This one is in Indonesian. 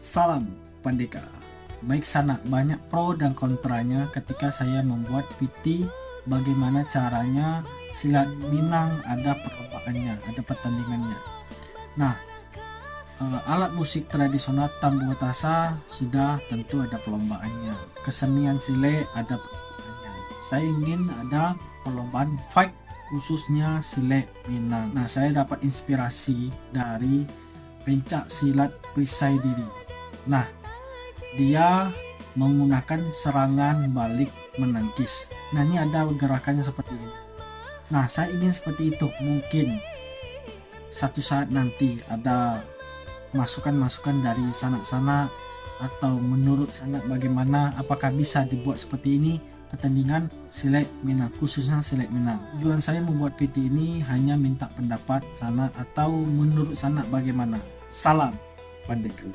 Salam Pandeka. Baik Sana, banyak pro dan kontranya ketika saya membuat PT. Bagaimana caranya silat Minang, ada perlombaannya, ada pertandingannya. Nah, alat musik tradisional tambuh tasa sudah tentu ada perlombaannya. Kesenian silet ada perlombaannya. Saya ingin ada perlombaan fight khususnya silet Minang. Nah, saya dapat inspirasi dari pencak silat perisai diri. Nah, dia menggunakan serangan balik menangkis. Nah, ini ada gerakannya seperti ini. Nah, saya ingin seperti itu. Mungkin satu saat nanti ada masukan-masukan dari sanak-sanak, atau menurut sanak bagaimana, apakah bisa dibuat seperti ini pertandingan silet Minang, khususnya silet Minang. Tujuan saya membuat PT ini hanya minta pendapat sanak, atau menurut sanak bagaimana. Salam Pandeka.